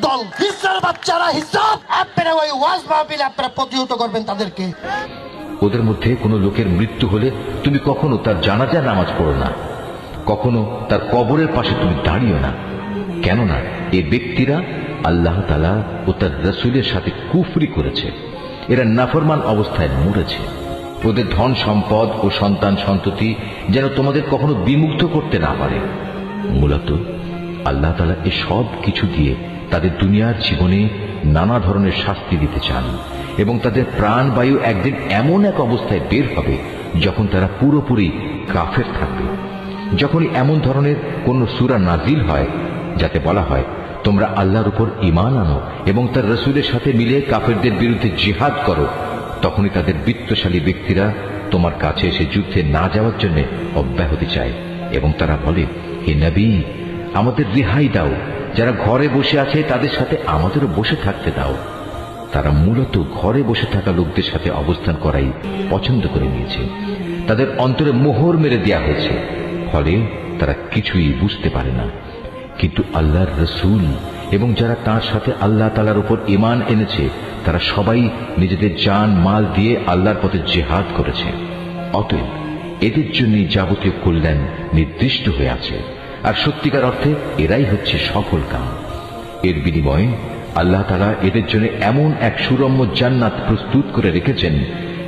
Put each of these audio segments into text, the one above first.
দল, হিজড়ার বাচ্চারা হিসাব। আপনারা ওই ওয়াজ মাহফিলে আপনারা প্রতিহত করবেন তাদেরকে। ওদের মধ্যে কোনো লোকের মৃত্যু হলে তুমি কখনো তার জানাজা নামাজ পড়ো না, কখনো তার কবরের পাশে তুমি দাঁড়িও না। কেননা এই ব্যক্তিরা আল্লাহ তাআলা ও তার রাসূলের সাথে কুফরি করেছে, এরা নাফরমান অবস্থায় মরেছে। ওদের ধন সম্পদ ও সন্তান সন্ততি যেন তোমাদের কখনো বিমুগ্ধ করতে না পারে। মূলত আল্লাহ তাআলা এই সব কিছু দিয়ে তাদের দুনিয়ার জীবনে নানা ধরনের শাস্তি দিতে চান এবং তাদের প্রাণবায়ু একদিন এমন এক অবস্থায় বের হবে যখন তারা পুরোপুরি কাফের থাকবে। যখনই এমন ধরনের কোন সূরা নাজিল হয় যাতে বলা হয় তোমরা আল্লাহর উপর ঈমান আনো এবং তার রাসূলের সাথে মিলে কাফেরদের বিরুদ্ধে জিহাদ করো, তখনই তাদের বিত্তশালী ব্যক্তিরা তোমার কাছে এসে যুদ্ধে না যাওয়ার জন্য অব্যাহতি চায় এবং তারা বলে, হে নবী, আমাদের রেহাই দাও, যারা ঘরে বসে আছে তাদের সাথে আমাদেরও বসে থাকতে দাও। তারা মূলত ঘরে বসে থাকা লোকদের সাথে অবস্থান করাই পছন্দ করে নিয়েছে। তাদের অন্তরে মোহর মেরে দেয়া হয়েছে, ফলে তারা কিছুই বুঝতে পারে না। কিন্তু আল্লাহর রাসূল এবং যারা তার সাথে আল্লাহ তাআলার উপর ঈমান এনেছে তারা সবাই নিজেদের জান মাল দিয়ে আল্লাহর পথে জিহাদ করেছে। অতএব এদের জন্য যাবতীয় কল্যাণ নির্দিষ্ট হয়ে আছে, আর সত্যিকার অর্থে এরাই হচ্ছে সফল কাম। এর বিনিময়ে আল্লাহ তাআলা এদের জন্য এমন এক সুরম্য জান্নাত প্রস্তুত করে রেখেছেন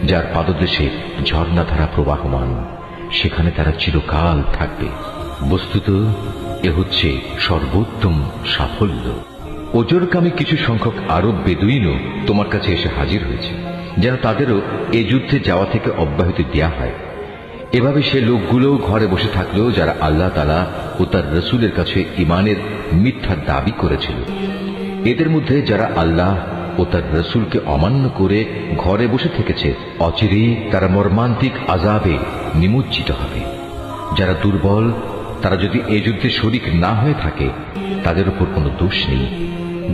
যার পাদদেশে ঝর্ণাধারা প্রবাহমান, সেখানে তারা চিরকাল থাকবে। বস্তুত এ হচ্ছে সর্বোত্তম সাফল্য। ওজরকামী কিছু সংখ্যক আরব বেদুইনও তোমার কাছে এসে হাজির হয়েছে, যেন তাদেরও এ যুদ্ধে যাওয়া থেকে অব্যাহতি দেয়া হয়। এভাবে সে লোকগুলোও ঘরে বসে থাকলেও যারা আল্লাহ তাআলা ও তার রাসূলের কাছে ঈমানের মিথ্যা দাবি করেছিল। এদের মধ্যে যারা আল্লাহ ও তার রাসূলকে অমান্য করে ঘরে বসে থেকেছে, অচিরেই তারা মর্মান্তিক আযাবে নিমজ্জিত হবে। যারা দুর্বল তারা যদি এ যুদ্ধে শরীক না হয়ে থাকে তাদের উপর কোনো দোষ নেই।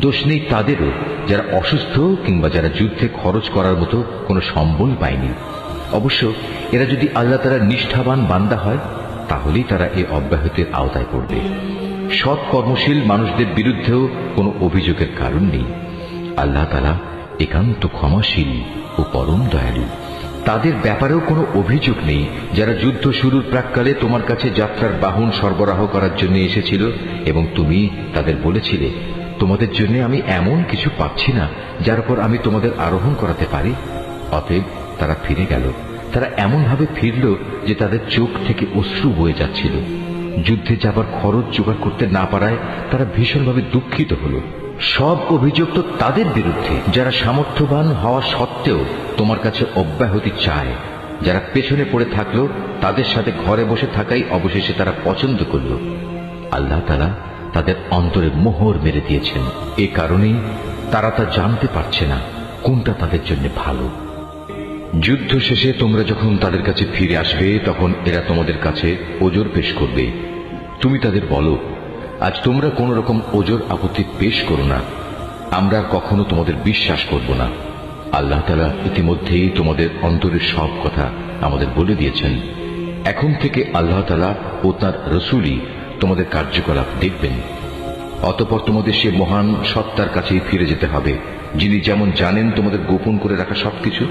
দোষ নেই তাদেরও যারা অসুস্থ কিংবা যারা যুদ্ধে খরচ করার মতো কোনো সম্বল পায়নি। অবশ্য এরা যদি আল্লাহ তাআলার নিষ্ঠাবান বান্দা হয় তাহলেই তারা এই অব্যাহতির আওতায় পড়বে। সৎ কর্মশীল মানুষদের বিরুদ্ধেও কোনো অভিযোগের কারণ নেই। আল্লাহ তাআলা একান্ত ক্ষমাশীল ও পরম দয়ালু। তাদের ব্যাপারেও কোনো অভিযোগ নেই যারা যুদ্ধ শুরুর প্রাক্কালে তোমার কাছে যাত্রার বাহন সরবরাহ করার জন্য এসেছিল এবং তুমি তাদের বলেছিলে, তোমাদের জন্য আমি এমন কিছু পাচ্ছি না যার উপর আমি তোমাদের আরোহণ করাতে পারি। অতএব তারা ফিরে গেল। তারা এমন ভাবে ফিরল যে তাদের চোখ থেকে অশ্রু বয়ে যাচ্ছিল। যুদ্ধে যাবার খরচ জোগাড় করতে না পারায় তারা ভীষণভাবে দুঃখিত হল। সব অভিযোগ তো তাদের বিরুদ্ধে যারা সামর্থ্যবান হওয়া সত্ত্বেও তোমার কাছে অব্যাহতি চায়। যারা পেছনে পড়ে থাকলো তাদের সাথে ঘরে বসে থাকাই অবশেষে তারা পছন্দ করল। আল্লাহ তাআলা তাদের অন্তরে মোহর মেরে দিয়েছেন। এ কারণেই তারা তা জানতে পারছে না কোনটা তাদের জন্য ভালো। যুদ্ধ শেষে তোমরা যখন তাদের কাছে ফিরে আসবে তখন এরা তোমাদের কাছে ওজর পেশ করবে। তুমি তাদের বলো, আজ তোমরা কোন রকম ওজর আপত্তি পেশ করো না, আমরা কখনো তোমাদের বিশ্বাস করব না। আল্লাহ তাআলা ইতিমধ্যেই তোমাদের অন্তরের সব কথা আমাদের বলে দিয়েছেন। এখন থেকে আল্লাহ তাআলা ও তার রাসূলই তোমাদের কার্যকলাপ দেখবেন। অতঃপর তোমাদের সে মহান সত্তার কাছেই ফিরে যেতে হবে, যিনি যেমন জানেন তোমাদের গোপন করে রাখা সবকিছু,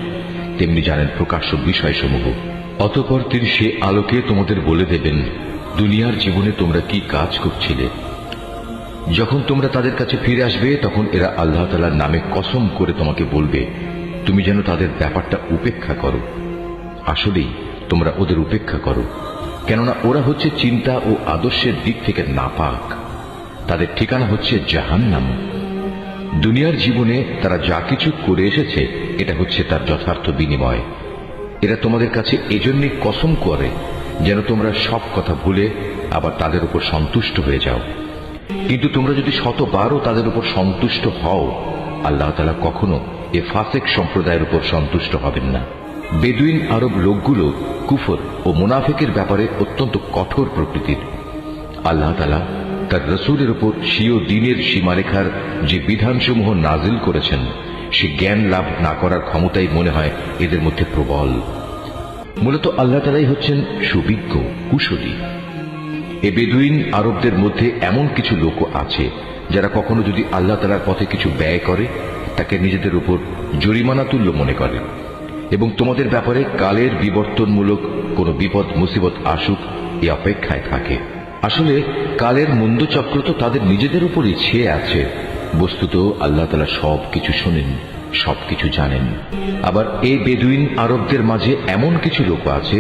তেমনি জানেন প্রকাশ্য বিষয়সমূহ। অতঃপর তিনি সে আলোকে তোমাদের বলে দেবেন দুনিয়ার জীবনে তোমরা কি কাজ করছিলে। যখন তোমরা তাদের কাছে ফিরে আসবে তখন এরা আল্লাহ তাআলার নামে কসম করে তোমাকে বলবে তুমি যেন তাদের ব্যাপারটা উপেক্ষা করো। আসলেই তোমরা ওদের উপেক্ষা করো, কেননা ওরা হচ্ছে চিন্তা ও আদর্শের দিক থেকে নাপাক। তাদের ঠিকানা হচ্ছে জাহান্নাম। দুনিয়ার জীবনে তারা যা কিছু করে এসেছে এটা হচ্ছে তার যথার্থ বিনিময়। এরা তোমাদের কাছে এজন্যই কসম করে যেন তোমরা সব কথা ভুলে আবার তাদের উপর সন্তুষ্ট হয়ে যাও। কিন্তু তোমরা যদি শতবারও তাদের উপর সন্তুষ্ট হও, আল্লাহ তাআলা কখনো এ ফাসেক সম্প্রদায়ের উপর সন্তুষ্ট হবেন না। বেদুইন আরব লোকগুলো কুফর ও মুনাফিকের ব্যাপারে অত্যন্ত কঠোর প্রকৃতির। আল্লাহ তাআলা তার রাসূলের উপর স্বীয় দ্বীনের সীমারেখার যে বিধানসমূহ নাজিল করেছেন সে জ্ঞান লাভ না করার ক্ষমতাই মনে হয় এদের মধ্যে প্রবল। মূলত আল্লাহ তাআলাই হচ্ছেন সুবিজ্ঞ কুশলী। এ বেদুইন আরবদের মধ্যে এমন কিছু লোক আছে যারা কখনো যদি আল্লাহ তাআলার পথে কিছু ব্যয় করে তাকে নিজেদের উপর জরিমানা তুল্য মনে করে এবং তোমাদের ব্যাপারে কালের বিবর্তনমূলক কোনো বিপদ মুসিবত আসুক এই অপেক্ষায় থাকে। আসলে কালের মন্দচক্র তো তাদের নিজেদের উপরই ছেয়ে আছে। বস্তুত আল্লাহ তাআলা সবকিছু শোনেন, সবকিছু জানেন। আবার এই বেদুইন আরবদের মাঝে এমন কিছু লোক আছে